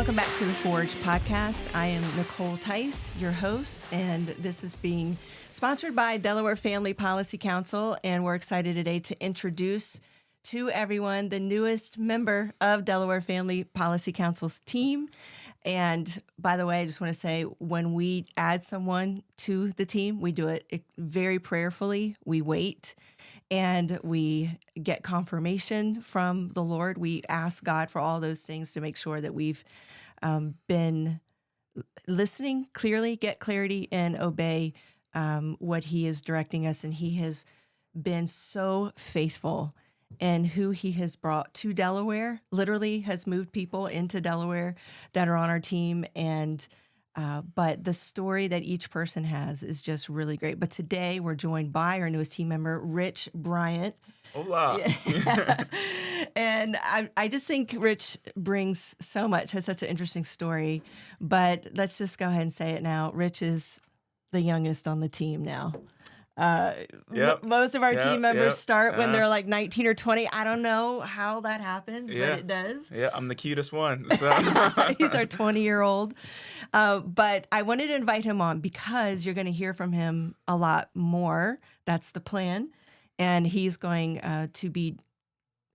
Welcome back to the Forge podcast. I am Nicole Theis, your host, and this is being sponsored by Delaware Family Policy Council, and we're excited today to introduce to everyone the newest member of Delaware Family Policy Council's team. And by the way, I just want to say, when we add someone to the team, we do it very prayerfully. We wait and we get confirmation from the Lord. We ask God for all those things to make sure that we've been listening clearly, get clarity, and obey what He is directing us. And He has been so faithful in who He has brought to Delaware, literally has moved people into Delaware that are on our team. And but the story that each person has is just really great. But today we're joined by our newest team member, Rich Bryant. Hola. And I just think Rich brings so much, has such an interesting story. But let's just go ahead and say it now. Rich is the youngest on the team now. Most of our team members start when they're like 19 or 20. I don't know how that happens, but it does. Yeah, I'm the cutest one. So. He's our 20-year-old. But I wanted to invite him on because you're going to hear from him a lot more. That's the plan. And he's going to be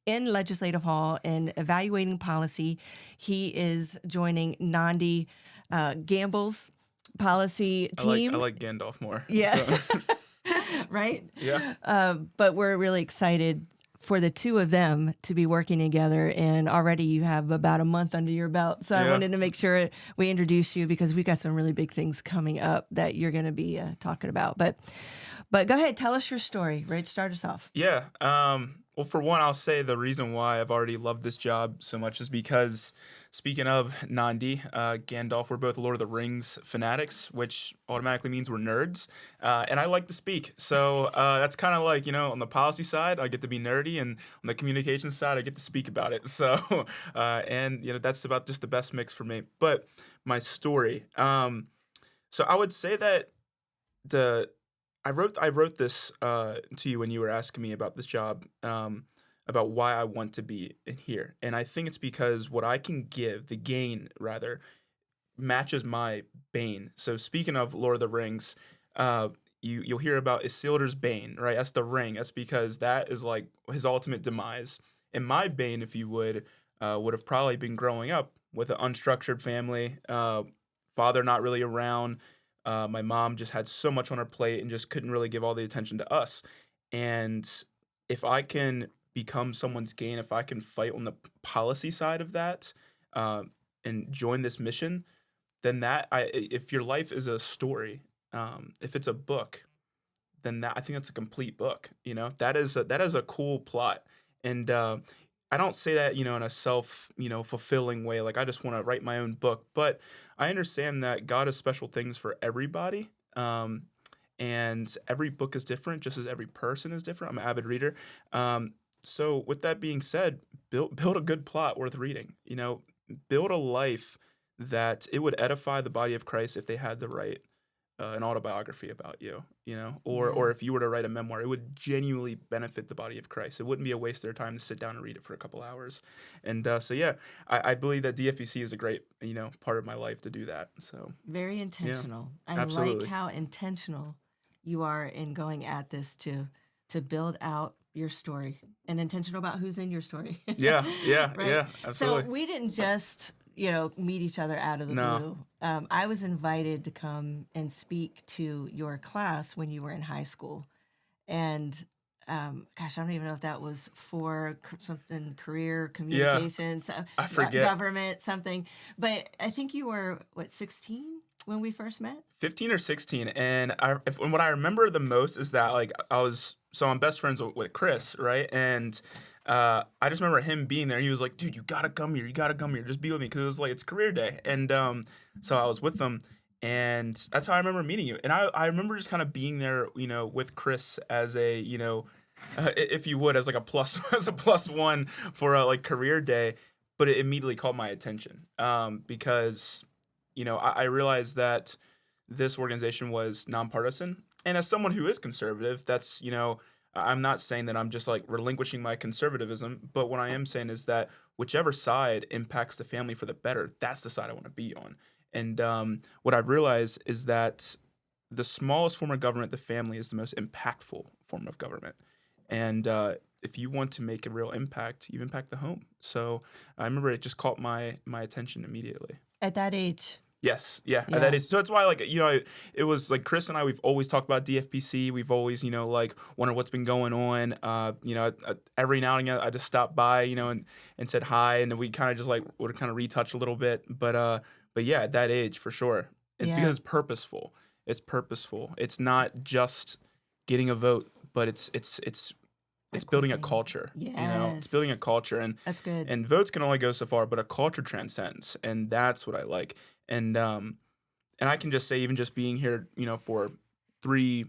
in Legislative Hall and evaluating policy. He is joining Nandi Gamble's policy team. I like Gandalf more. Yeah. So. Right? Yeah. But we're really excited for the two of them to be working together. And already you have about a month under your belt. So I wanted to make sure we introduce you because we've got some really big things coming up that you're going to be talking about. But go ahead, tell us your story. Rich, start us off. Yeah. Well, for one, I'll say the reason why I've already loved this job so much is because, speaking of Nandi, Gandalf, we're both Lord of the Rings fanatics, which automatically means we're nerds. And I like to speak. So that's kind of like, on the policy side, I get to be nerdy. And on the communications side, I get to speak about it. So, and, that's about just the best mix for me. But my story. So I would say that I wrote this to you when you were asking me about this job, about why I want to be in here. And I think it's because what I can give, the gain rather, matches my bane. So speaking of Lord of the Rings, you'll hear about Isildur's bane, right? That's the ring. That's because that is like his ultimate demise. And my bane, if you would have probably been growing up with an unstructured family, father not really around. My mom just had so much on her plate and just couldn't really give all the attention to us. And if I can become someone's gain, if I can fight on the policy side of that and join this mission, then if your life is a story, if it's a book, then I think that's a complete book. That is a cool plot. And I don't say that, in a self, fulfilling way. Like I just want to write my own book, but I understand that God has special things for everybody. And every book is different, just as every person is different. I'm an avid reader. So with that being said, build a good plot worth reading, build a life that it would edify the body of Christ if they had to write an autobiography about you, or if you were to write a memoir, it would genuinely benefit the body of Christ. It wouldn't be a waste of their time to sit down and read it for a couple hours. And I believe that DFPC is a great, part of my life to do that. So very intentional. Yeah, I absolutely. like how intentional you are in going at this to build out your story and intentional about who's in your story. Yeah, right? Yeah, absolutely. So we didn't just meet each other out of the blue. I was invited to come and speak to your class when you were in high school. And I don't even know if that was for something, career communications, I forget. Government, something. But I think you were, 16 when we first met? 15 or 16. And what I remember the most is that, I'm best friends with Chris, right? And I just remember him being there. He was like, dude, you got to come here. You got to come here. Just be with me. Because it was like, it's career day. And so I was with them. And that's how I remember meeting you. And I remember just kind of being there, with Chris as a, if you would, as like a plus one for a career day. But it immediately caught my attention because, I realized that this organization was nonpartisan. And as someone who is conservative, that's, I'm not saying that I'm just like relinquishing my conservatism, but what I am saying is that whichever side impacts the family for the better, that's the side I want to be on. And what I've realized is that the smallest form of government, the family, is the most impactful form of government. And if you want to make a real impact, you impact the home. So I remember it just caught my attention immediately. At that age. Yes, yeah, that Yeah. is. So it's why, like, it was like Chris and I. We've always talked about DFPC. We've always, like, wondered what's been going on. Every now and again, I just stopped by, and said hi, and then we kind of just like would kind of retouch a little bit. But yeah, at that age, for sure, it's Yeah. because it's purposeful. It's purposeful. It's not just getting a vote, but it's building a Equipping. culture. It's Yes. building a culture, and That's good. and votes can only go so far, but a culture transcends, and that's what I like. And I can just say, even just being here, for 3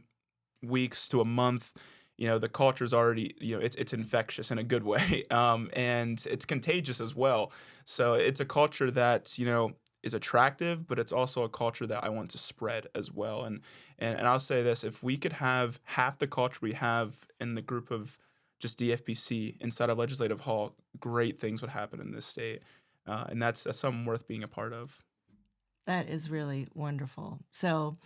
weeks to a month, the culture is already, it's infectious in a good way, and it's contagious as well. So it's a culture that is attractive, but it's also a culture that I want to spread as well. And I'll say this: if we could have half the culture we have in the group of just DFPC inside of Legislative Hall, great things would happen in this state, and that's something worth being a part of. That is really wonderful. So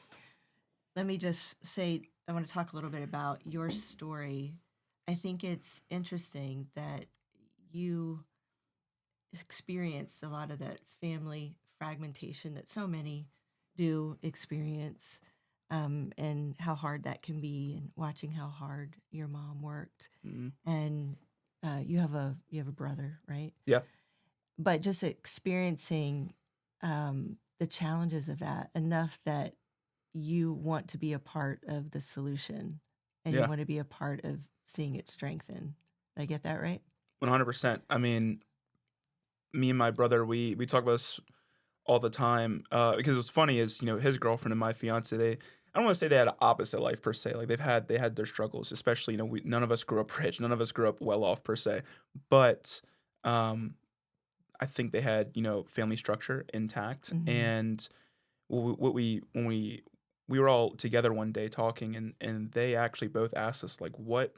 let me just say, I want to talk a little bit about your story. I think it's interesting that you experienced a lot of that family fragmentation that so many do experience, and how hard that can be, and watching how hard your mom worked. Mm-hmm. And you have a brother, right? Yeah. But just experiencing the challenges of that enough that you want to be a part of the solution, and you Yeah. want to be a part of seeing it strengthen. Did I get that right? 100%. I mean, me and my brother, we talk about this all the time, because what's funny is, his girlfriend and my fiance, I don't want to say they had an opposite life per se. Like they had their struggles, especially, none of us grew up rich, none of us grew up well off per se, but I think they had, family structure intact. Mm-hmm. And when we were all together one day talking, and they actually both asked us, like, why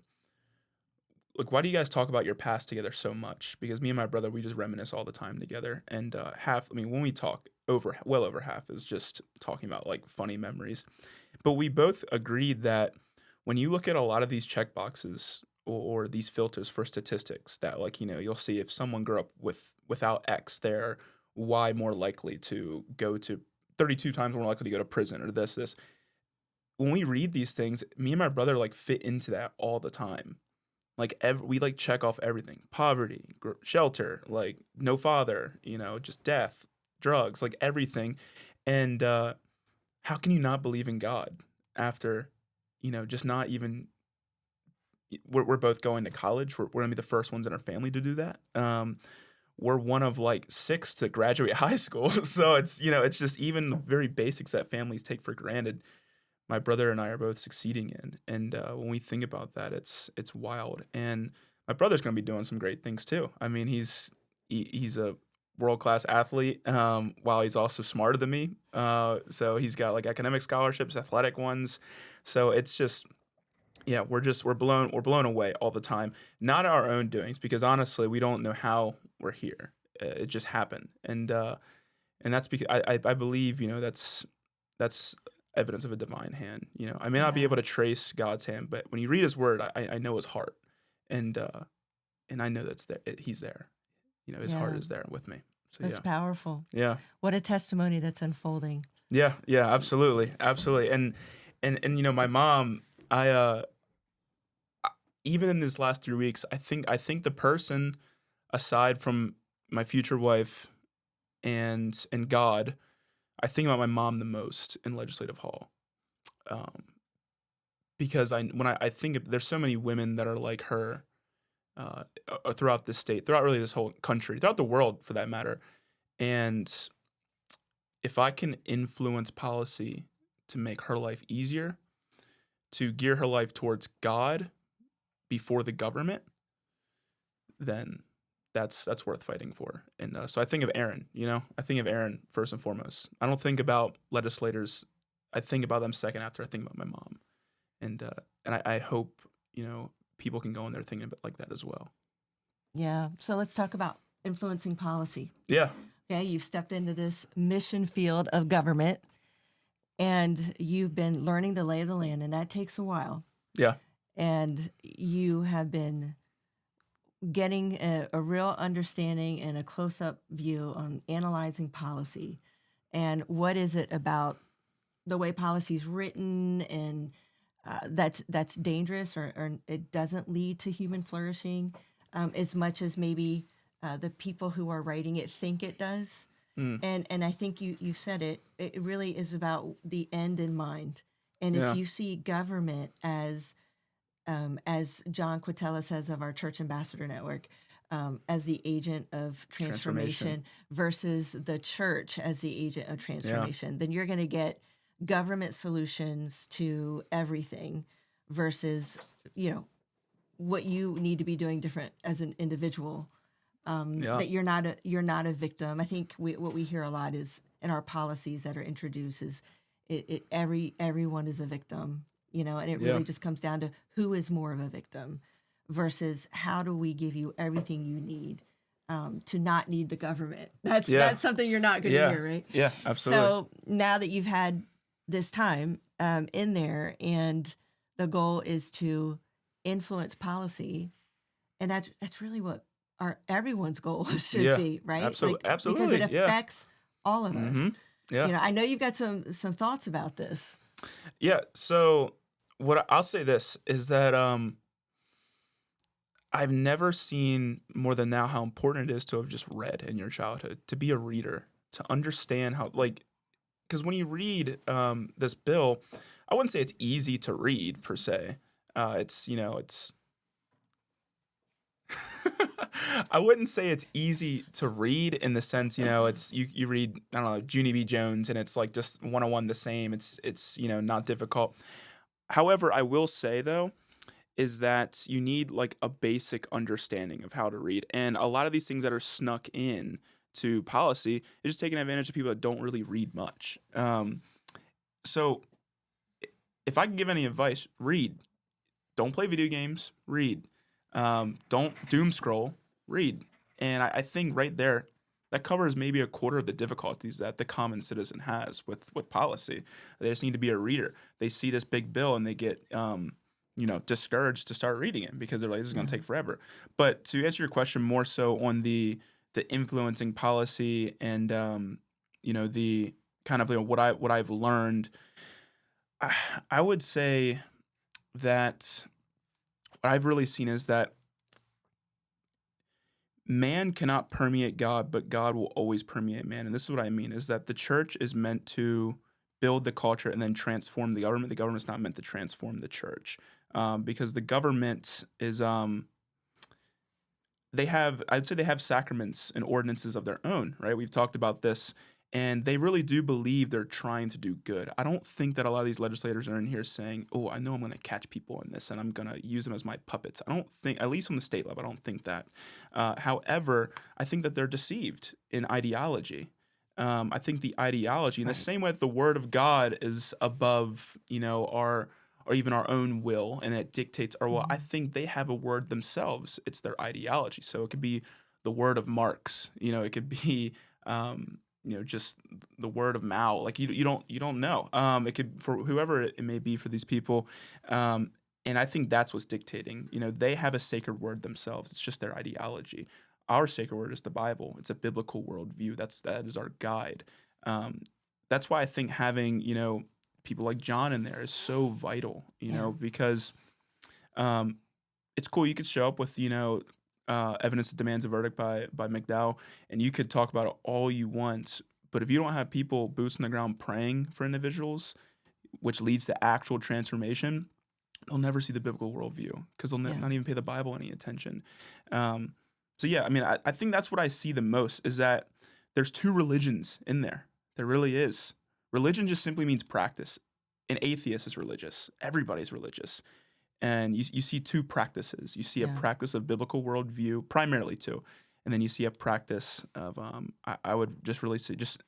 do you guys talk about your past together so much? Because me and my brother, we just reminisce all the time together. And when we talk, well over half is just talking about like funny memories. But we both agreed that when you look at a lot of these check boxes, or these filters for statistics, that, like, you'll see if someone grew up without X, they're Y more likely to go to 32 times more likely to go to prison, or this. When we read these things, me and my brother like fit into that all the time. Like we like check off everything: poverty, shelter, like no father, just death, drugs, like everything. And how can you not believe in God after, just not even? We're both going to college. We're gonna be the first ones in our family to do that. We're one of like 6 to graduate high school, so it's just even the very basics that families take for granted, my brother and I are both succeeding in. And when we think about that, it's wild. And my brother's going to be doing some great things too. I mean, he's a world-class athlete, while he's also smarter than me. So he's got like academic scholarships, athletic ones. So it's just, yeah, we're blown away all the time. Not our own doings, because honestly, we don't know how we're here. It just happened. And that's because I believe, that's evidence of a divine hand. I may not be able to trace God's hand, but when you read His Word, I know His heart, and I know that's there. He's there. His heart is there with me. So That's powerful. Yeah. What a testimony that's unfolding. Yeah. Yeah. Absolutely. Absolutely. And my mom, even in these last 3 weeks, I think the person, aside from my future wife and God, I think about my mom the most in Legislative Hall. Because when I think there's so many women that are like her, throughout this state, throughout really this whole country, throughout the world for that matter. And if I can influence policy to make her life easier, to gear her life towards God before the government, then that's worth fighting for. And so I think of Aaron, I think of Aaron first and foremost. I don't think about legislators. I think about them second after I think about my mom. And I hope, people can go in there thinking like that as well. Yeah. So let's talk about influencing policy. Yeah. Okay. You've stepped into this mission field of government and you've been learning the lay of the land, and that takes a while. Yeah. And you have been getting a real understanding and a close-up view on analyzing policy. And what is it about the way policy is written and that's dangerous or it doesn't lead to human flourishing as much as maybe the people who are writing it think it does. And I think you said it really is about the end in mind. And Yeah. if you see government as John Quatella says of our Church Ambassador Network, as the agent of transformation versus the church as the agent of transformation, then you're going to get government solutions to everything versus, what you need to be doing different as an individual. That you're not a victim. I think what we hear a lot is in our policies that are introduced is everyone is a victim, and it really just comes down to who is more of a victim versus how do we give you everything you need to not need the government. That's something you're not going to hear, right? Yeah, absolutely. So now that you've had this time in there, and the goal is to influence policy, and that's really what everyone's goal should be, right? Absolutely. Because it affects all of us. Yeah. I know you've got some thoughts about this. Yeah. So what I'll say this is that I've never seen more than now how important it is to have just read in your childhood, to be a reader, to understand how, because when you read this bill, I wouldn't say it's easy to read per se. It's I wouldn't say it's easy to read in the sense, it's you read, I don't know, Junie B. Jones and it's like just 101 the same. It's not difficult. However, I will say though, is that you need like a basic understanding of how to read. And a lot of these things that are snuck in to policy is just taking advantage of people that don't really read much. So if I can give any advice, read. Don't play video games, read. Don't doom scroll, read. And I think right there, that covers maybe a quarter of the difficulties that the common citizen has with policy. They just need to be a reader. They see this big bill and they get discouraged to start reading it because they're like, this is going to take forever. But to answer your question more so on the influencing policy and the kind of what I've learned, I would say that what I've really seen is that man cannot permeate God, but God will always permeate man. And this is what I mean, is that the church is meant to build the culture and then transform the government. The government's not meant to transform the church. Because the government is, I'd say they have sacraments and ordinances of their own, right? We've talked about this, and they really do believe they're trying to do good. I don't think that a lot of these legislators are in here saying, oh, I know I'm going to catch people in this and I'm going to use them as my puppets. I don't think, at least on the state level, I don't think that. However, I think that they're deceived in ideology. I think the ideology, in the same way that the word of God is above, our or even our own will, and it dictates our will. I think they have a word themselves. It's their ideology. So it could be the word of Marx. It could be just the word of Mao. Like you don't know. It could, for whoever it may be for these people. And I think that's what's dictating. They have a sacred word themselves. It's just their ideology. Our sacred word is the Bible. It's a biblical worldview. That is our guide. That's why I think having people like John in there is so vital. Because it's cool. You could show up with evidence that demands a verdict by McDowell, and you could talk about it all you want. But if you don't have people boots on the ground praying for individuals, which leads to actual transformation, they'll never see the biblical worldview because they'll not even pay the Bible any attention. I think that's what I see the most is that there's two religions in there. There really is. Religion just simply means practice. An atheist is religious. Everybody's religious. And you see two practices. You see a practice of biblical worldview, primarily two. And then you see a practice of, I would just really say, just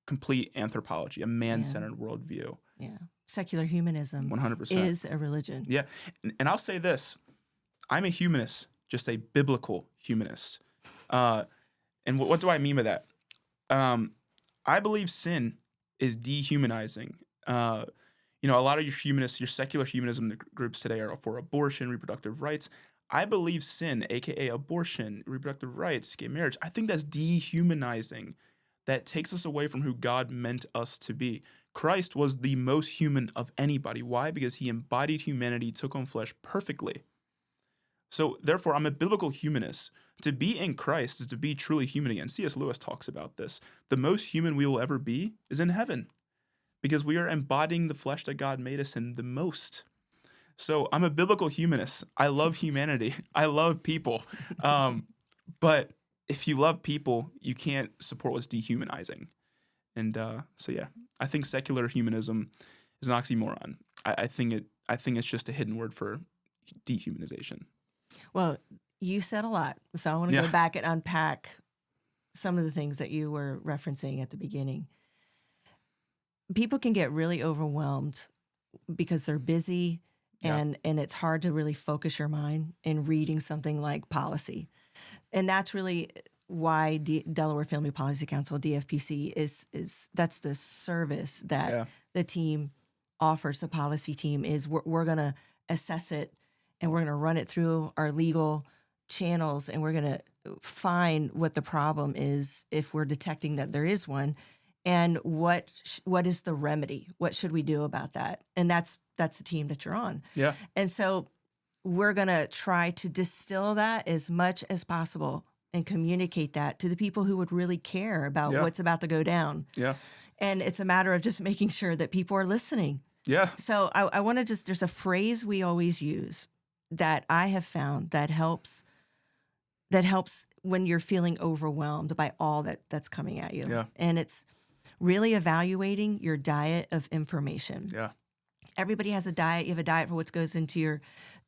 complete anthropology, a man-centered worldview. Yeah. Secular humanism 100% is a religion. Yeah. And I'll say this. I'm a humanist, just a biblical humanist. And what do I mean by that? I believe sin is dehumanizing. A lot of your humanists, your secular humanism groups today are for abortion, reproductive rights. I believe sin, aka abortion, reproductive rights, gay marriage, I think that's dehumanizing. That takes us away from who God meant us to be. Christ was the most human of anybody. Why? Because he embodied humanity, took on flesh perfectly. So therefore, I'm a biblical humanist. To be in Christ is to be truly human again. C.S. Lewis talks about this. The most human we will ever be is in heaven, because we are embodying the flesh that God made us in the most. So I'm a biblical humanist. I love humanity. I love people. But if you love people, you can't support what's dehumanizing. And I think secular humanism is an oxymoron. I think it's just a hidden word for dehumanization. Well, you said a lot, so I want to go back and unpack some of the things that you were referencing at the beginning. People can get really overwhelmed because they're busy and it's hard to really focus your mind in reading something like policy. And that's really why Delaware Family Policy Council, DFPC, is that's the service that the team offers. The policy team is we're going to assess it, and we're going to run it through our legal channels, and we're going to find what the problem is if we're detecting that there is one, and what is the remedy? What should we do about that? And that's the team that you're on. Yeah. And so we're going to try to distill that as much as possible and communicate that to the people who would really care about what's about to go down. Yeah. And it's a matter of just making sure that people are listening. Yeah. So I want to there's a phrase we always use that I have found that helps when you're feeling overwhelmed by all that's coming at you. Yeah. And it's really evaluating your diet of information. Yeah. Everybody has a diet. You have a diet for what goes into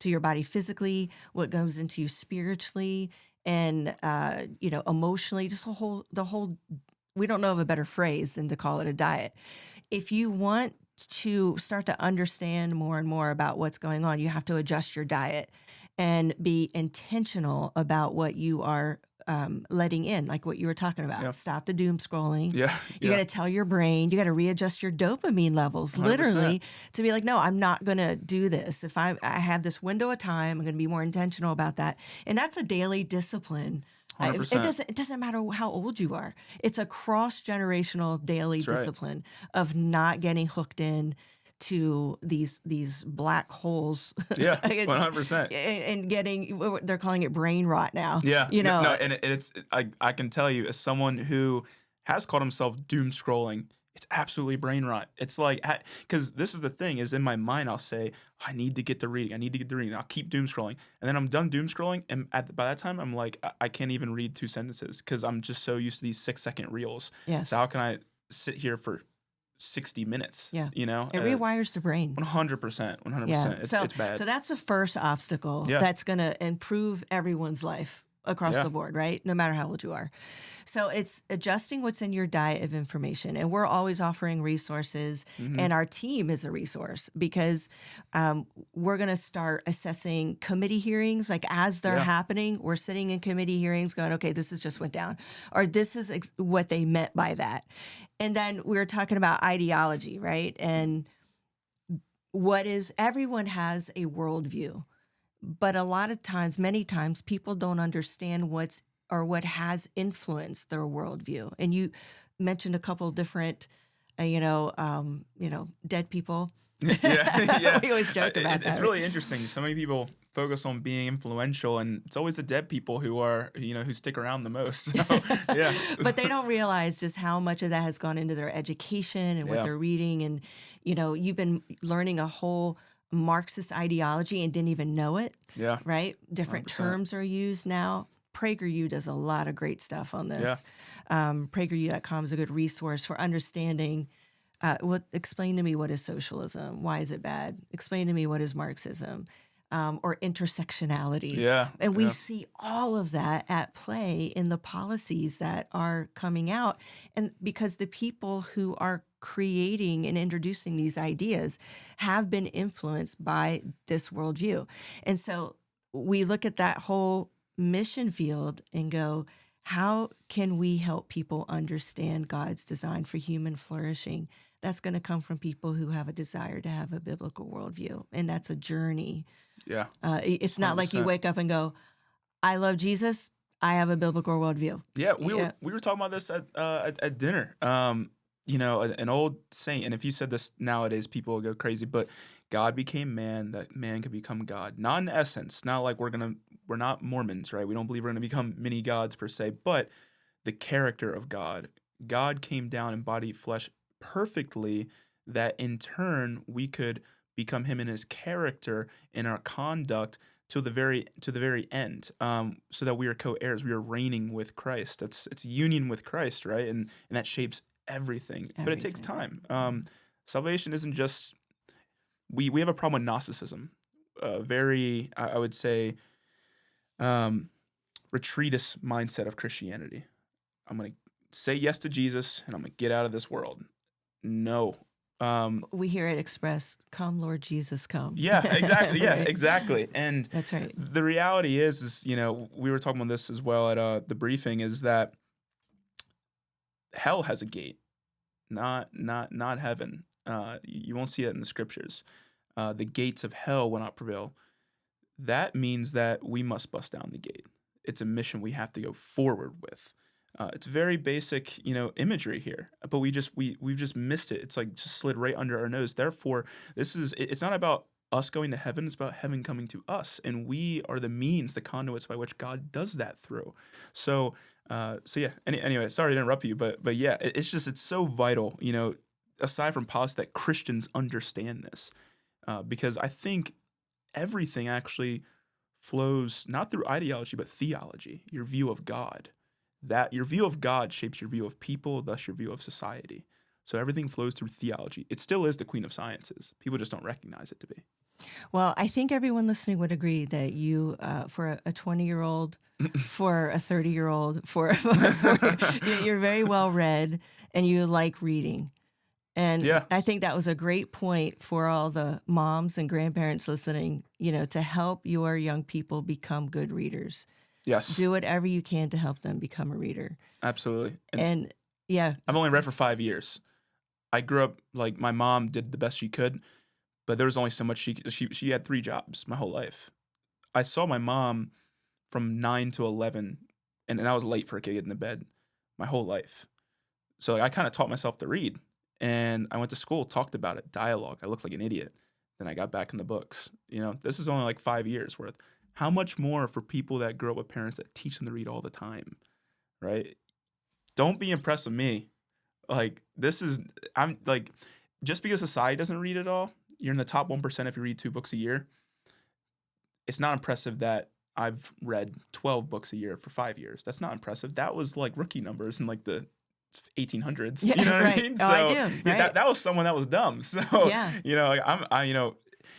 your body physically, what goes into you spiritually, and emotionally. Just the whole. We don't know of a better phrase than to call it a diet. If you want to start to understand more and more about what's going on, you have to adjust your diet and be intentional about what you are letting in, like what you were talking about. Yep. Stop the doom scrolling. Yeah. You got to tell your brain, you got to readjust your dopamine levels, 100%. literally, to be like, no, I'm not going to do this. If I have this window of time, I'm going to be more intentional about that. And that's a daily discipline. 100%. It doesn't matter how old you are. It's a cross-generational daily discipline of not getting hooked in to these black holes. Yeah, 100%. And getting, they're calling it brain rot now. Yeah, No, and it's I can tell you, as someone who has called himself doom scrolling, it's absolutely brain rot. It's like, because this is the thing, is in my mind I'll say, I need to get the reading. I'll keep doom scrolling, and then I'm done doom scrolling, and by that time I'm like, I can't even read 2 sentences because I'm just so used to these 6-second reels. Yes. So how can I sit here for 60 minutes? Yeah. You know? It rewires the brain. 100%. 100%. Yeah. It's bad. So that's the first obstacle that's going to improve everyone's life across the board, right? No matter how old you are. So it's adjusting what's in your diet of information. And we're always offering resources, and our team is a resource because we're going to start assessing committee hearings. Like as they're happening, we're sitting in committee hearings going, okay, this has just went down, or this is what they meant by that. And then we're talking about ideology, right? And everyone has a worldview. But a lot of times, many times, people don't understand what has influenced their worldview. And you mentioned a couple different, dead people. Yeah. We always joke about that. It's really interesting. So many people focus on being influential, and it's always the dead people who are, who stick around the most. So, yeah. But they don't realize just how much of that has gone into their education and what they're reading. And, you've been learning a whole Marxist ideology and didn't even know it. Yeah. Right? Different 100%. Terms are used now. PragerU does a lot of great stuff on this. Yeah. PragerU.com is a good resource for understanding. Explain to me what is socialism? Why is it bad? Explain to me what is Marxism, or intersectionality. Yeah. And we see all of that at play in the policies that are coming out. And because the people who are creating and introducing these ideas have been influenced by this worldview. And so we look at that whole mission field and go, how can we help people understand God's design for human flourishing? That's going to come from people who have a desire to have a biblical worldview, and that's a journey. Yeah. It's not like you 100%. wake up and go, I love Jesus, I have a biblical worldview. Yeah, we were talking about this at dinner. An old saint, and if you said this nowadays, people will go crazy. But God became man that man could become God, not in essence, not like we're not Mormons, right? We don't believe we're gonna become mini gods per se, but the character of God. God came down in body flesh perfectly, that in turn we could become Him in His character in our conduct to the very end, so that we are co-heirs. We are reigning with Christ. It's union with Christ, right? And that shapes everything. But it takes time. Salvation isn't just we have a problem with Gnosticism, very I would say retreatist mindset of Christianity. I'm gonna say yes to Jesus and I'm gonna get out of this world. No. We hear it expressed, come Lord Jesus, come. Yeah, exactly. Yeah, Right. exactly. And That's right. the reality is we were talking about this as well at the briefing, is that hell has a gate, not heaven. You won't see that in the scriptures. The gates of hell will not prevail. That means that we must bust down the gate. It's a mission we have to go forward with. It's very basic, imagery here, but we've just missed it. It's like just slid right under our nose. Therefore, it's not about us going to heaven. It's about heaven coming to us, and we are the means, the conduits by which God does that through. So yeah. Anyway, sorry to interrupt you, but yeah, it's so vital, aside from policy, that Christians understand this, because I think everything actually flows not through ideology but theology, your view of God. That your view of God shapes your view of people, thus your view of society. So everything flows through theology. It still is the queen of sciences. People just don't recognize it to be. Well, I think everyone listening would agree that you, for a 20-year-old, for a 30-year-old, you're very well read and you like reading. And Yeah. I think that was a great point for all the moms and grandparents listening, to help your young people become good readers. Yes. Do whatever you can to help them become a reader. Absolutely. And yeah. I've only read for 5 years. I grew up, like, my mom did the best she could, but there was only so much she had 3 jobs my whole life. I saw my mom from 9 to 11, and I was late for a kid getting to bed my whole life. So I kind of taught myself to read, and I went to school, talked about it, dialogue. I looked like an idiot. Then I got back in the books. This is only like 5 years worth. How much more for people that grow up with parents that teach them to read all the time, right? Don't be impressed with me. I'm like, just because society doesn't read it all, you're in the top 1% if you read 2 books a year. It's not impressive that I've read 12 books a year for 5 years. That's not impressive. That was like rookie numbers in like the 1800s. Yeah, you know what right. I mean? Oh, So I do. yeah, Right. that was someone that was dumb. So Yeah.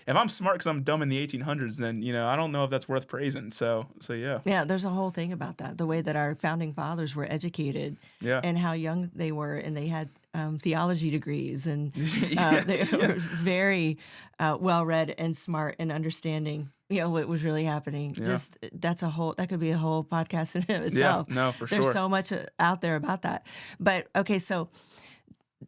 if I'm smart because I'm dumb in the 1800s, then I don't know if that's worth praising. So yeah. Yeah, there's a whole thing about that, the way that our founding fathers were educated, Yeah. and how young they were, and they had theology degrees, and they were very well-read and smart and understanding, what was really happening. Yeah. Just that could be a whole podcast in and of itself. Yeah, no, for There's sure. so much out there about that. But okay, so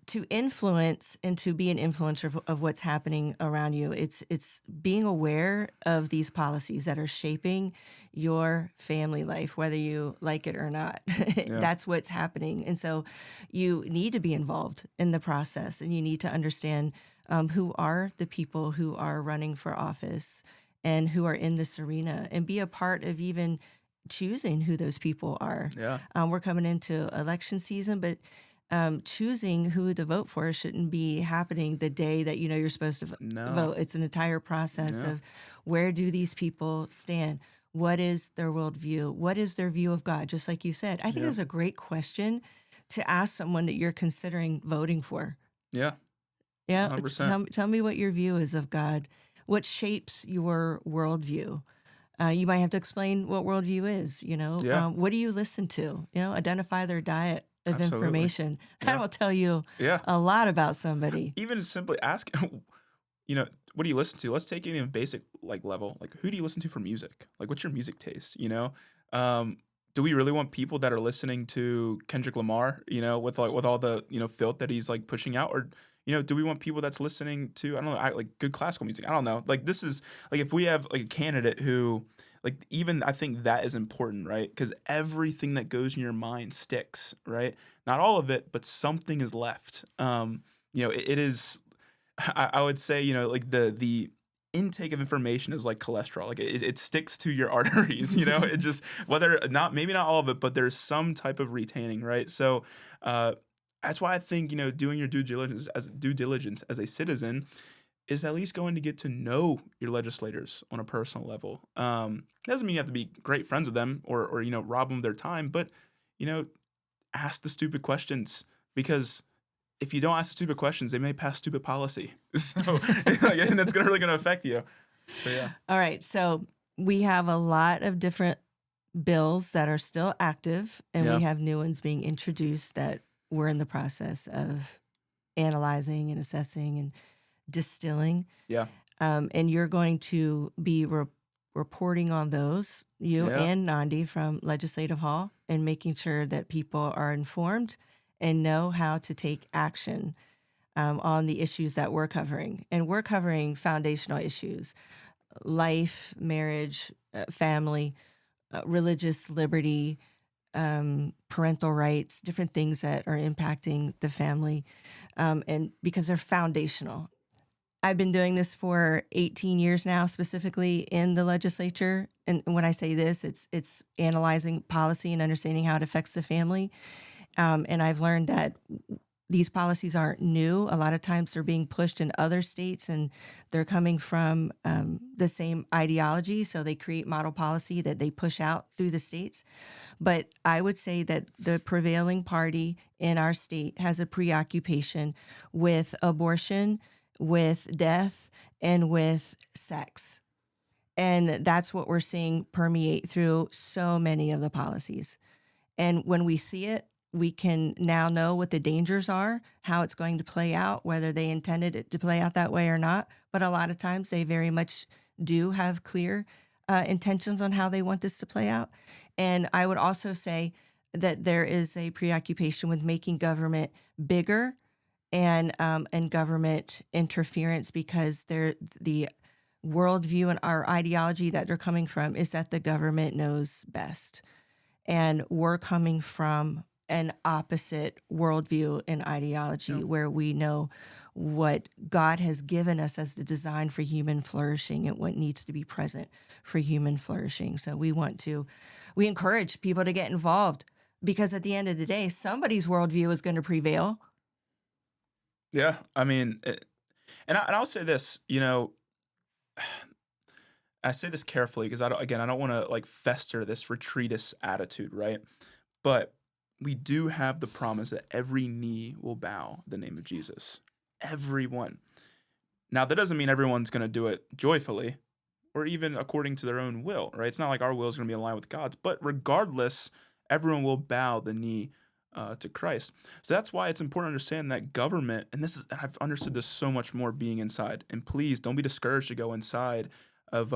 to influence and to be an influencer of what's happening around you, it's being aware of these policies that are shaping your family life, whether you like it or not. That's what's happening. And so you need to be involved in the process, and you need to understand who are the people who are running for office and who are in this arena, and be a part of even choosing who those people are. Yeah. We're coming into election season, but choosing who to vote for shouldn't be happening the day that you're supposed to vote. It's an entire process of where do these people stand? What is their worldview? What is their view of God? Just like you said, I think it's a great question to ask someone that you're considering voting for. Yeah. Yeah, 100%. tell me what your view is of God. What shapes your worldview? You might have to explain what worldview is. What do you listen to? Identify their diet of Absolutely. information. That will tell you Yeah. a lot about somebody. Even simply ask, what do you listen to? Let's take it in a basic like level. Like, who do you listen to for music? Like, what's your music taste? Um, do we really want people that are listening to Kendrick Lamar? With all the filth that he's like pushing out, or do we want people that's listening to, I don't know, like good classical music? I don't know. Like, this is like, if we have like a candidate who, like, even I think that is important, right? Because everything that goes in your mind sticks, right? Not all of it, but something is left. It is. I would say, like the intake of information is like cholesterol. Like, it sticks to your arteries. It just, whether not, maybe not all of it, but there's some type of retaining, right? So that's why I think doing your due diligence as a citizen is at least going to get to know your legislators on a personal level. Doesn't mean you have to be great friends with them or rob them of their time, but you know ask the stupid questions, because if you don't ask the stupid questions, they may pass stupid policy. So, and that's really going to affect you. So, yeah. All right. So we have a lot of different bills that are still active, and Yeah. we have new ones being introduced that we're in the process of analyzing and assessing and distilling. Yeah. And you're going to be reporting on those, you Yeah. and Nandi from Legislative Hall, and making sure that people are informed and know how to take action on the issues that we're covering. And we're covering foundational issues: life, marriage, family, religious liberty, parental rights, different things that are impacting the family, and because they're foundational. I've been doing this for 18 years now, specifically in the legislature. And when I say this, it's analyzing policy and understanding how it affects the family. And I've learned that these policies aren't new. A lot of times they're being pushed in other states, and they're coming from the same ideology. So they create model policy that they push out through the states. But I would say that the prevailing party in our state has a preoccupation with abortion, with death, and with sex. And that's what we're seeing permeate through so many of the policies. And when we see it, we can now know what the dangers are, how it's going to play out, whether they intended it to play out that way or not. But a lot of times they very much do have clear intentions on how they want this to play out. And I would also say that there is a preoccupation with making government bigger and government interference, because the worldview and our ideology that they're coming from is that the government knows best. And we're coming from an opposite worldview and ideology, where we know what God has given us as the design for human flourishing and what needs to be present for human flourishing. So we encourage people to get involved, because at the end of the day, somebody's worldview is going to prevail. Yeah. I mean, and I'll say this, I say this carefully because I don't want to like fester this retreatist attitude, right? But we do have the promise that every knee will bow the name of Jesus. Everyone. Now, that doesn't mean everyone's going to do it joyfully or even according to their own will, right? It's not like our will is going to be in line with God's, but regardless, everyone will bow the knee to Christ. So that's why it's important to understand that government, and I've understood this so much more being inside. And please don't be discouraged to go inside of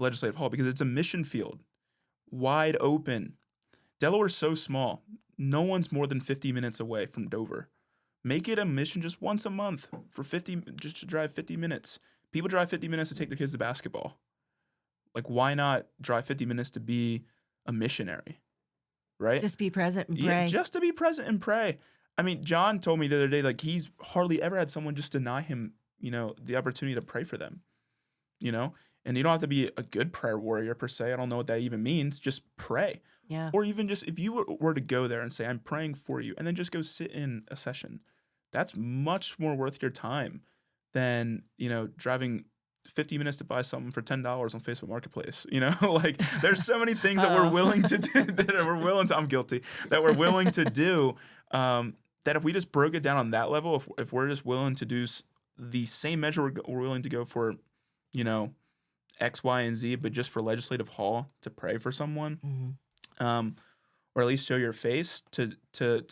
Legislative Hall, because it's a mission field, wide open. Delaware's so small. No one's more than 50 minutes away from Dover. Make it a mission just once a month just to drive 50 minutes. People drive 50 minutes to take their kids to basketball. Like, why not drive 50 minutes to be a missionary, right? Just be present and pray. Yeah, just to be present and pray. I mean, John told me the other day, like, he's hardly ever had someone just deny him, the opportunity to pray for them, And you don't have to be a good prayer warrior per se. I don't know what that even means. Just pray. Yeah. Or even just if you were to go there and say, I'm praying for you, and then just go sit in a session, that's much more worth your time than, driving 50 minutes to buy something for $10 on Facebook Marketplace. Like, there's so many things that we're willing to do, I'm guilty, that we're willing to do, that if we just broke it down on that level, if we're just willing to do the same measure we're willing to go for, X, Y, and Z, but just for Legislative Hall to pray for someone, or at least show your face to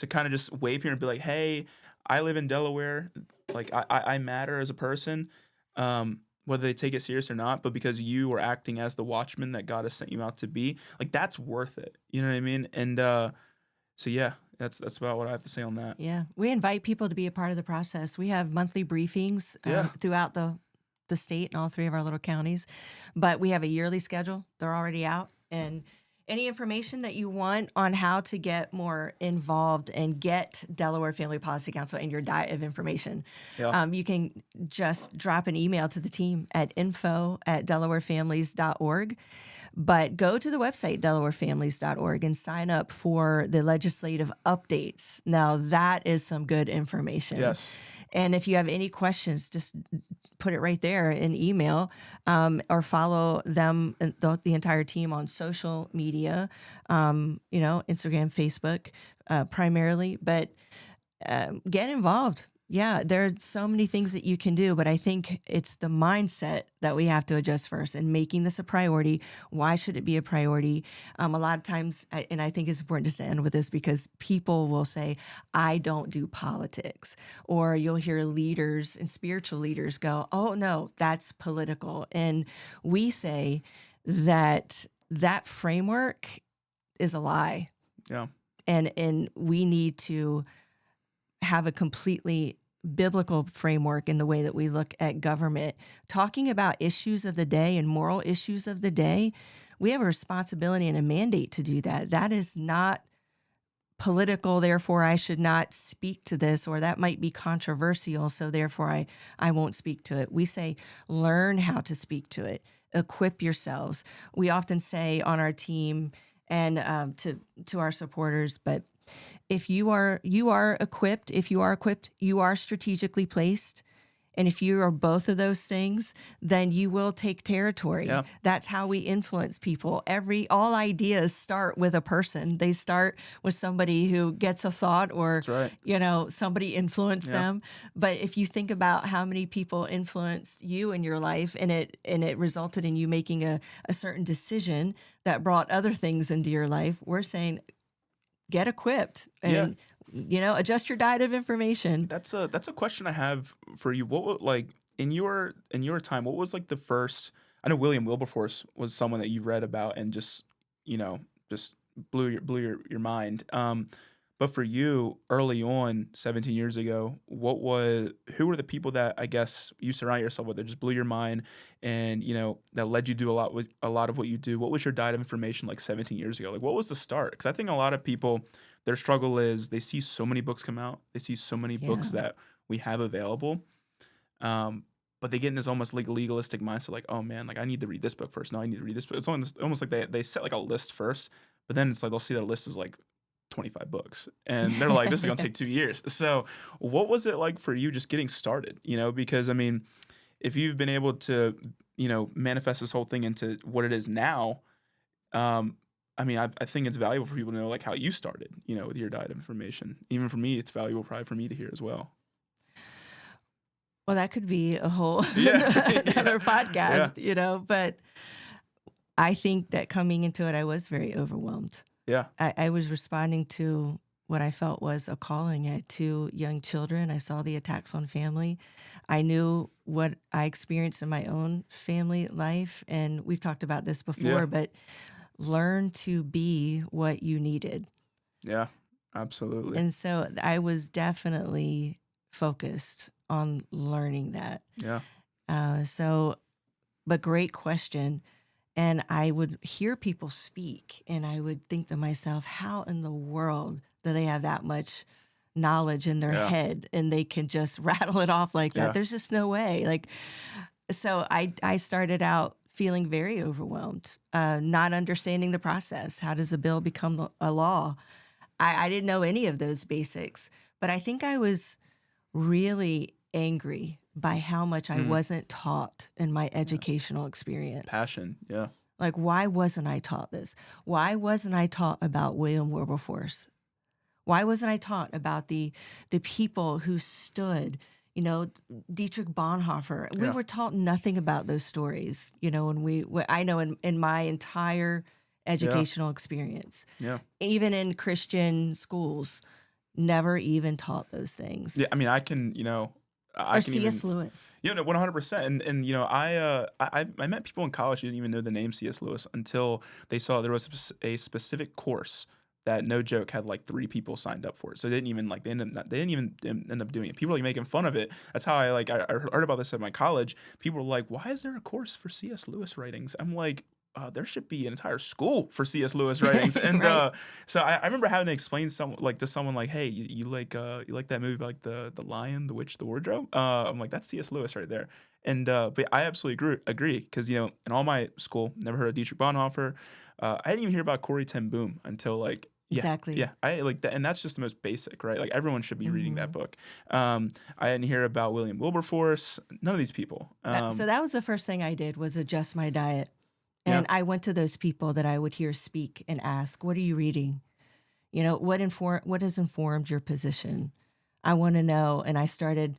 kind of just wave here and be like, hey, I live in Delaware, like I matter as a person. whether they take it serious or not, but because you are acting as the watchman that God has sent you out to be, like that's worth it. You know what I mean? And so yeah, that's about what I have to say on that. Yeah. We invite people to be a part of the process. We have monthly briefings Yeah. throughout the state and all 3 of our little counties, but we have a yearly schedule. They're already out. And any information that you want on how to get more involved and get Delaware Family Policy Council in your diet of information, Yeah. you can just drop an email to the team at info@delawarefamilies.org. But go to the website, delawarefamilies.org, and sign up for the legislative updates. Now, that is some good information. Yes. And if you have any questions, just put it right there in email, or follow them, the entire team on social media, Instagram, Facebook, primarily. But get involved. Yeah, there are so many things that you can do, but I think it's the mindset that we have to adjust first and making this a priority. Why should it be a priority? A lot of times, and I think it's important just to end with this because people will say, I don't do politics. Or you'll hear leaders and spiritual leaders go, oh, no, that's political. And we say that framework is a lie. Yeah. And we need to have a completely biblical framework in the way that we look at government. Talking about issues of the day and moral issues of the day, we have a responsibility and a mandate to do that. That is not political, therefore I should not speak to this, or that might be controversial, so therefore I won't speak to it. We say, learn how to speak to it. Equip yourselves. We often say on our team and to our supporters, but if you are equipped, you are strategically placed. And if you are both of those things, then you will take territory. Yeah. That's how we influence people. All ideas start with a person. They start with somebody who gets a thought or, That's right. somebody influenced them. But if you think about how many people influenced you in your life and it resulted in you making a certain decision that brought other things into your life, we're saying, get equipped and adjust your diet of information. That's a question I have for you. What would, like in your time, what was like the first? I know William Wilberforce was someone that you read about and just blew your mind. But for you, early on, 17 years ago, who were the people that I guess you surround yourself with that just blew your mind and that led you to do a lot of what you do? What was your diet of information like 17 years ago? Like, what was the start? Because I think a lot of people, their struggle is they see so many books come out, they see so many books that we have available, but they get in this almost like legalistic mindset, like, oh man, like I need to read this book first. No, I need to read this book. It's almost like they set like a list first, but then it's like they'll see that list is like 25 books and they're like, this is going to take 2 years. So what was it like for you just getting started? Because I mean, if you've been able to, manifest this whole thing into what it is now, I mean, I think it's valuable for people to know like how you started, with your diet of information. Even for me, it's valuable probably for me to hear as well. Well, that could be a whole another podcast, but I think that coming into it, I was very overwhelmed. Yeah. I was responding to what I felt was a calling. I had 2 young children. I saw the attacks on family. I knew what I experienced in my own family life. And we've talked about this before, but learn to be what you needed. Yeah, absolutely. And so I was definitely focused on learning that. Yeah. But great question. And I would hear people speak and I would think to myself, how in the world do they have that much knowledge in their head and they can just rattle it off like that? Yeah. There's just no way. So I started out feeling very overwhelmed, not understanding the process. How does a bill become a law? I didn't know any of those basics, but I think I was really angry by how much I wasn't taught in my educational experience. Passion, yeah. Like, why wasn't I taught this? Why wasn't I taught about William Wilberforce? Why wasn't I taught about the people who stood, Dietrich Bonhoeffer? We were taught nothing about those stories, I know in my entire educational experience. Yeah. Even in Christian schools, never even taught those things. Yeah, I mean, I can, I Or can even, C.S. Lewis. 100%. And I met people in college who didn't even know the name C.S. Lewis until they saw there was a specific course that, no joke, had like 3 people signed up for it. So they didn't even end up doing it. People were like making fun of it. That's how I heard about this at my college. People were like, "Why is there a course for C.S. Lewis writings?" I'm like, there should be an entire school for C.S. Lewis writings. And Right. so I remember having to explain to someone like, "Hey, you like that movie about like the Lion, the Witch, the Wardrobe?" I'm like, "That's C.S. Lewis right there." And but I absolutely agree because in all my school, never heard of Dietrich Bonhoeffer. I didn't even hear about Corrie ten Boom until like. Yeah, Exactly. yeah, I like that, and that's just the most basic, right? Like everyone should be reading that Hmm. book. I didn't hear about William Wilberforce. None of these people. So that was the first thing I did, was adjust my diet. Yeah, And I went to those people that I would hear speak and ask, "What are you reading? What has informed your position? I want to know." And I started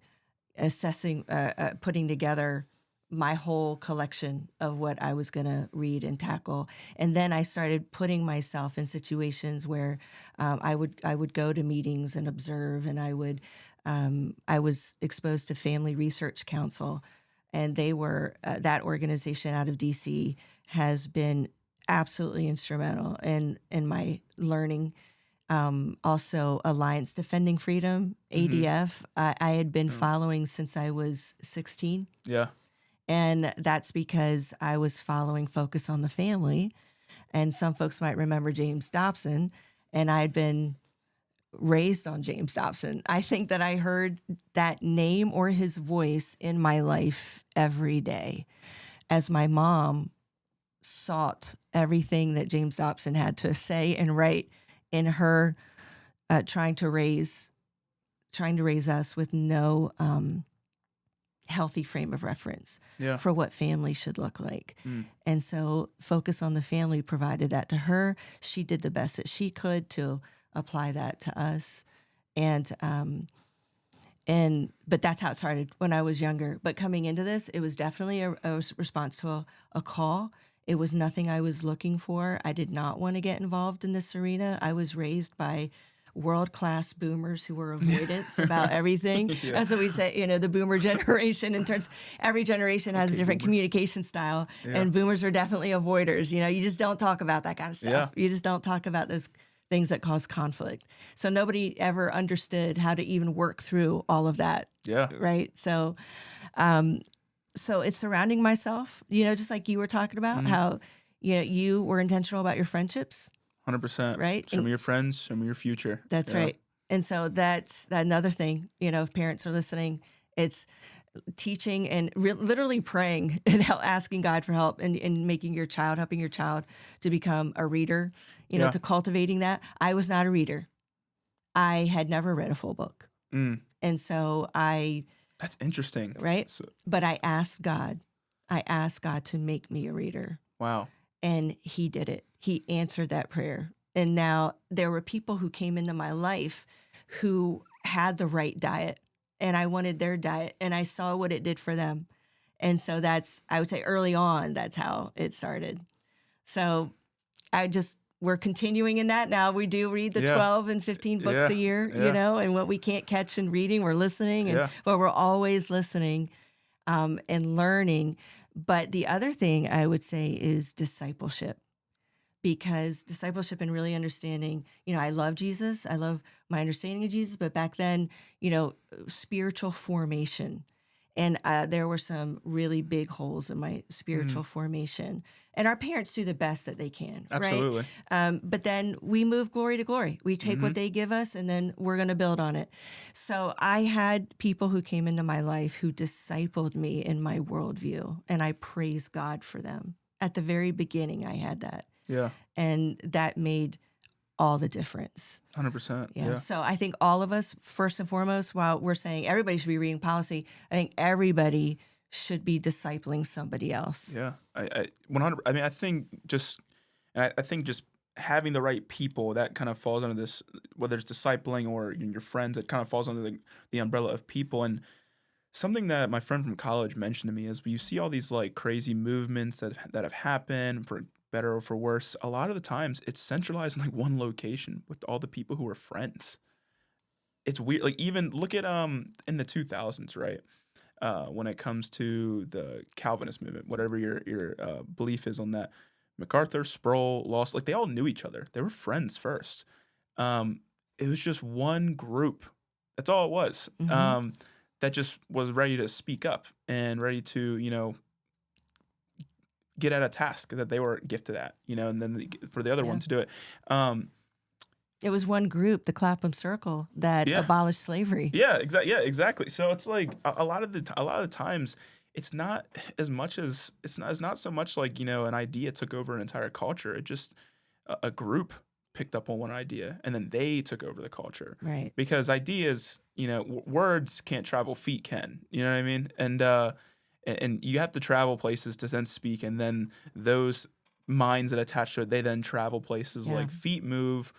assessing, putting together my whole collection of what I was going to read and tackle. And then I started putting myself in situations where I would go to meetings and observe, and I was exposed to Family Research Council, and they were that organization out of DC has been absolutely instrumental in my learning. Also, Alliance Defending Freedom, mm-hmm. ADF, I had been Yeah, following since I was 16. yeah, And that's because I was following Focus on the Family. And some folks might remember James Dobson. And I had been raised on James Dobson. I think that I heard that name or his voice in my life every day as my mom sought everything that James Dobson had to say and write in her trying to raise us with no healthy frame of reference yeah. for what family should look like. Mm. And so Focus on the Family provided that to her. She did the best that she could to apply that to us. But that's how it started when I was younger. But coming into this, it was definitely a response to a call. It was nothing I was looking for. I did not want to get involved in this arena. I was raised by world-class boomers who were avoidance about everything. Yeah. That's what we say, the boomer generation. In terms, every generation has a Okay, different boomer. communication style, Yeah. and boomers are definitely avoiders. You just don't talk about that kind of Yeah. stuff. You just don't talk about those things that cause conflict. So nobody ever understood how to even work through all of that, Yeah. right? So it's surrounding myself, just like you were talking about, Mm-hmm. how you were intentional about your friendships, 100%. right? Show me your friends. Show me your future. That's Yeah. right. And so that's another thing, if parents are listening, it's teaching and literally praying and asking God for help and helping your child to become a reader, Yeah. to cultivating that. I was not a reader. I had never read a full book. Mm. And so That's interesting. right? So, But I asked God to make me a reader. wow. And he did it. He answered that prayer. And now there were people who came into my life who had the right diet, and I wanted their diet, and I saw what it did for them. And so I would say early on, that's how it started. So we're continuing in that now. We do read the Yeah. 12 and 15 books Yeah. a year, Yeah. and what we can't catch in reading, we're listening, Yeah. but we're always listening and learning. But the other thing I would say is discipleship, because discipleship and really understanding, I love Jesus. I love my understanding of Jesus. But back then, spiritual formation. And there were some really big holes in my Mm. spiritual formation. And our parents do the best that they can, right? Absolutely. But then we move glory to glory. We take Mm-hmm. what they give us, and then we're going to build on it. So I had people who came into my life who discipled me in my worldview, and I praise God for them. At the very beginning, I had that. Yeah. And that made all the difference. 100%. Yeah. Yeah. So I think all of us, first and foremost, while we're saying everybody should be reading policy, I think everybody should be discipling somebody else. Yeah. I 100. I mean, I think just having the right people, that kind of falls under this, whether it's discipling or your friends, it kind of falls under the umbrella of people. And something that my friend from college mentioned to me is, you see all these like crazy movements that have happened, for better or for worse. A lot of the times it's centralized in like one location with all the people who are friends. it's weird. Like even look at in the 2000s, right? When it comes to the Calvinist movement, whatever your belief is on that, MacArthur, Sproul, Lost, like they all knew each other. They were friends first. Um, it was just one group. That's all it was. Hmm. That just was ready to speak up and ready to, get at a task that they were gifted at, and then for the other one Yeah. to do it. Um, It was one group, the Clapham Circle, that yeah, abolished slavery. yeah, exactly. Yeah, exactly. So it's like a lot of a lot of the times, it's not as much as it's not so much like an idea took over an entire culture. It just a group picked up on one idea and then they took over the culture Right. because ideas, words can't travel, feet can. You know what I mean? And you have to travel places to then speak, and then those minds that attach to it, they then travel places. Yeah. Like feet move.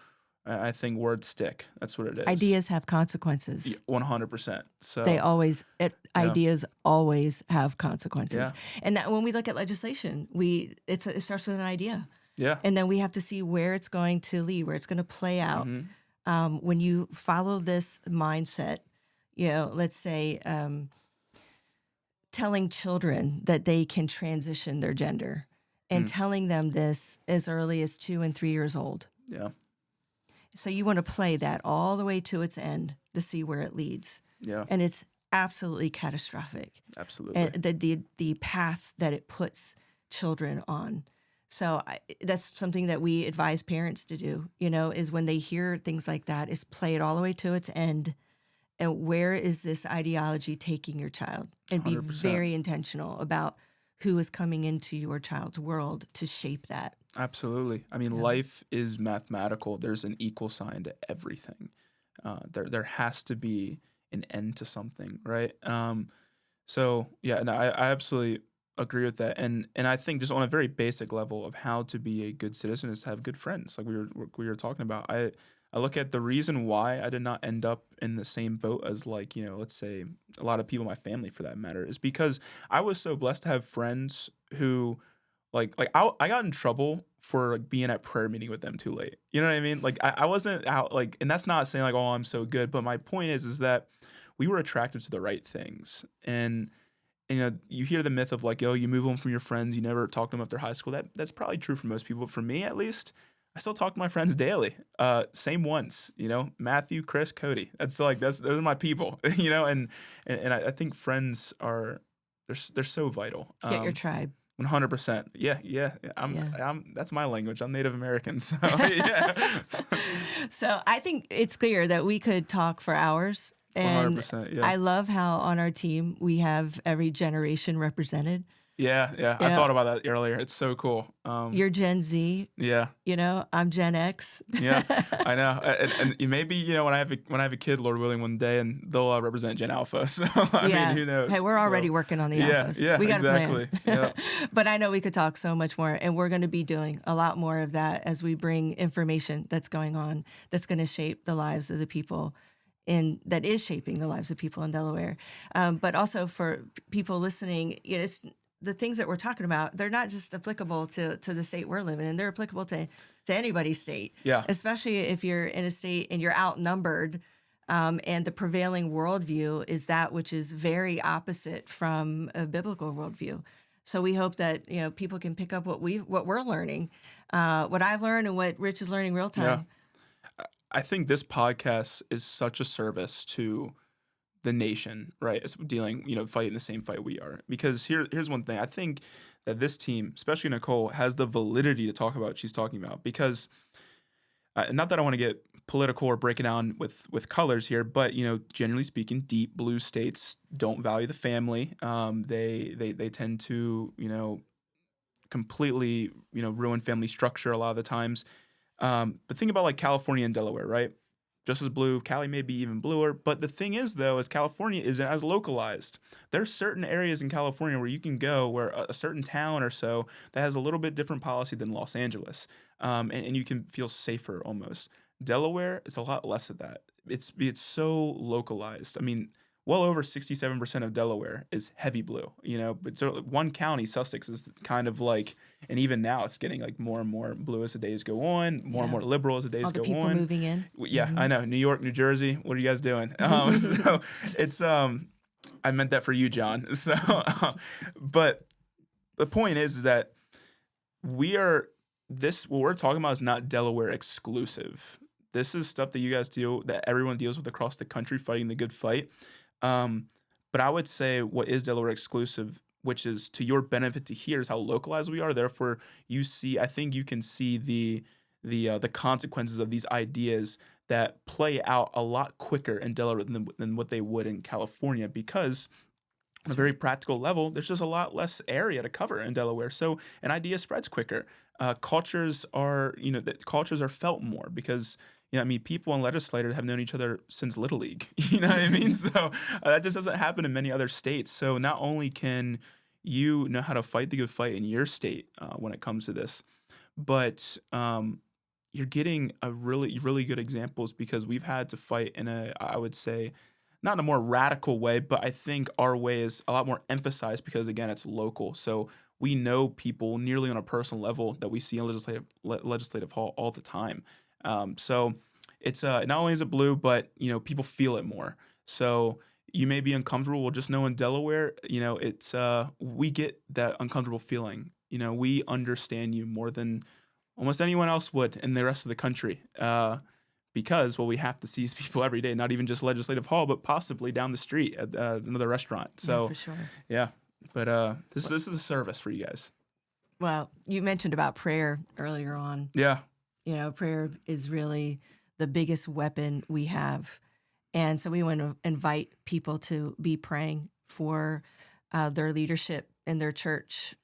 I think words stick. That's what it is. Ideas have consequences. 100%. They So always, yeah, ideas always have consequences. yeah, And that when we look at legislation, it starts with an idea. yeah. And then we have to see where it's going to lead, where it's going to play out. When you follow this mindset, let's say telling children that they can transition their gender and telling them this as early as 2 and 3 years old. Yeah, So you want to play that all the way to its end to see where it leads. yeah, And it's absolutely catastrophic. absolutely. And the path that it puts children on. So that's something that we advise parents to do, is when they hear things like that, is play it all the way to its end. And where is this ideology taking your child? And be 100%. very intentional about who is coming into your child's world to shape that. Absolutely. I mean, life is mathematical. There's an equal sign to everything. There has to be an end to something, right? So yeah, and I absolutely agree with that. And I think just on a very basic level of how to be a good citizen is to have good friends, like we were talking about. I look at the reason why I did not end up in the same boat as like, let's say a lot of people in my family for that matter, is because I was so blessed to have friends who I got in trouble for like being at prayer meeting with them too late. You know what I mean? Like I wasn't out like, and that's not saying like, oh, I'm so good, but my point is that we were attracted to the right things. And you hear the myth of like, oh, you move on from your friends, you never talk to them after high school. That's probably true for most people. For me, at least, I still talk to my friends daily. Same ones, Matthew, Chris, Cody. Those are my people, and I think friends they're so vital. Get your tribe. 100%. Yeah. Yeah. I'm that's my language. I'm Native American. So yeah. So I think it's clear that we could talk for hours. And 100%. Yeah. I love how on our team we have every generation represented. Yeah. I thought about that earlier. It's so cool. You're Gen Z, Yeah. I'm Gen X. Yeah, I know, and maybe when I have a kid, Lord willing, one day, and they'll represent Gen Alpha. So I mean, who knows? Hey, we're already working on the alphas. Yeah, We got exactly. a plan. Yeah, But I know we could talk so much more, and we're going to be doing a lot more of that as we bring information that's going on, that's going to shape the lives of the people that is shaping the lives of people in Delaware. But also for people listening, it's the things that we're talking about, they're not just applicable to the state we're living in. They're applicable to anybody's state. Yeah. Especially if you're in a state and you're outnumbered, and the prevailing worldview is that which is very opposite from a biblical worldview. So we hope that people can pick up what we're learning, what I've learned, and what Rich is learning real time. Yeah. I think this podcast is such a service to the nation, right? It's dealing, fighting the same fight we are. Because here's one thing. I think that this team, especially Nicole, has the validity to talk about what she's talking about. Because, not that I want to get political or break it down with colors here, but, generally speaking, deep blue states don't value the family. They tend to, completely, ruin family structure a lot of the times. But think about like California and Delaware, right? Just as blue. Cali may be even bluer. But the thing is, though, is California isn't as localized. There's certain areas in California where you can go where a certain town or so that has a little bit different policy than Los Angeles. And you can feel safer almost. Delaware is a lot less of that. It's so localized. I mean, well over 67% of Delaware is heavy blue, but so one county, Sussex, is kind of like, and even now it's getting like more and more blue as the days go on, more and more liberal as the days All the go people on. moving in. Yeah, I know. New York, New Jersey, what are you guys doing? So it's, I meant that for you, John. So, but the point is that what we're talking about is not Delaware exclusive. This is stuff that everyone deals with across the country, fighting the good fight. But I would say what is Delaware exclusive, which is to your benefit to hear, is how localized we are. Therefore, I think you can see the consequences of these ideas that play out a lot quicker in Delaware than what they would in California, because on a very practical level, there's just a lot less area to cover in Delaware. So an idea spreads quicker. Cultures are felt more because, people and legislators have known each other since Little League. You know what I mean? So that just doesn't happen in many other states. So not only can you know how to fight the good fight in your state when it comes to this, but you're getting a really, really good examples, because we've had to fight I would say, not in a more radical way, but I think our way is a lot more emphasized because, again, it's local. So we know people nearly on a personal level that we see in legislative hall all the time. So it's not only is it blue, but people feel it more. So you may be uncomfortable. Well, just know in Delaware, it's we get that uncomfortable feeling. We understand you more than almost anyone else would in the rest of the country. Because we have to see these people every day, not even just legislative hall, but possibly down the street at another restaurant. So, yeah, for sure. Yeah, but this is a service for you guys. Well, you mentioned about prayer earlier on. Yeah. Prayer is really the biggest weapon we have. And so we want to invite people to be praying for their leadership in their church,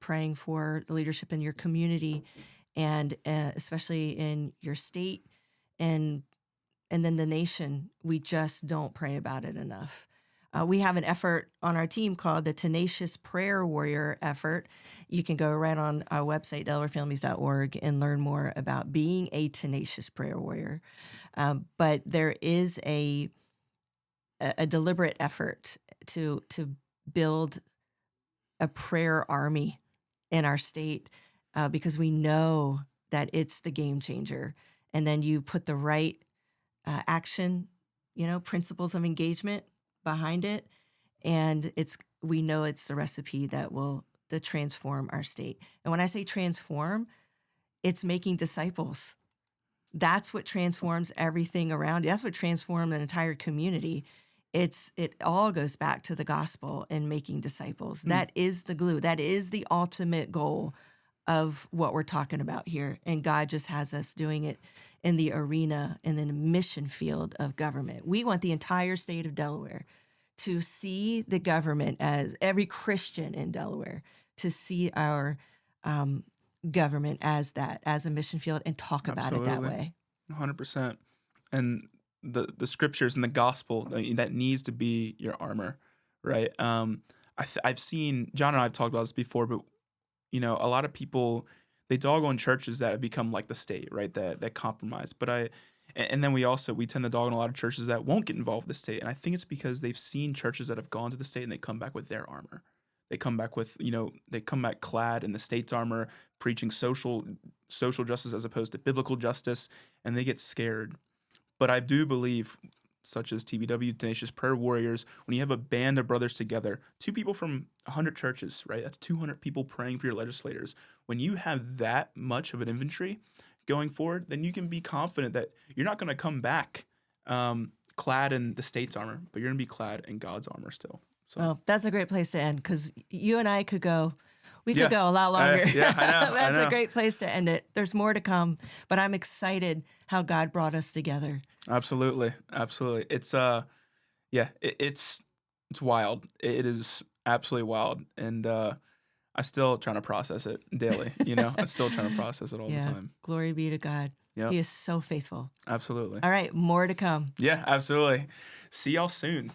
praying for the leadership in your community, and especially in your state, and then the nation. We just don't pray about it enough. We have an effort on our team called the Tenacious Prayer Warrior Effort. You can go right on our website, DelawareFamilies.org, and learn more about being a tenacious prayer warrior. But there is a deliberate effort to build a prayer army in our state, because we know that it's the game changer. And then you put the right action, principles of engagement behind it, and we know it's the recipe that will transform our state. And when I say transform, it's making disciples. That's what transforms everything around you. That's what transforms an entire community. It all goes back to the gospel and making disciples. That is the glue. That is the ultimate goal of what we're talking about here. And God just has us doing it in the arena and in the mission field of government. We want the entire state of Delaware to see the government, as every Christian in Delaware, to see our government as a mission field and talk about it that way. 100%. And the scriptures and the gospel, that needs to be your armor, right? I've seen, John and I have talked about this before, but a lot of people, they dog on churches that have become like the state, right? That compromise. And then we tend to dog on a lot of churches that won't get involved with the state. And I think it's because they've seen churches that have gone to the state and they come back with their armor. They come back clad in the state's armor, preaching social justice as opposed to biblical justice, and they get scared. But I do believe, such as TBW, Tenacious Prayer Warriors, when you have a band of brothers together, 2 people from 100 churches, right? That's 200 people praying for your legislators. When you have that much of an infantry going forward, then you can be confident that you're not going to come back clad in the state's armor, but you're going to be clad in God's armor still. So. Well, that's a great place to end, because you and I could go. We could go a lot longer. I know. That's a great place to end it. There's more to come, but I'm excited how God brought us together. Absolutely. It's it's wild. It is absolutely wild, and I'm still trying to process it daily. I'm still trying to process it all the time. Glory be to God. Yep. He is so faithful. Absolutely. All right, more to come. Yeah, absolutely. See y'all soon.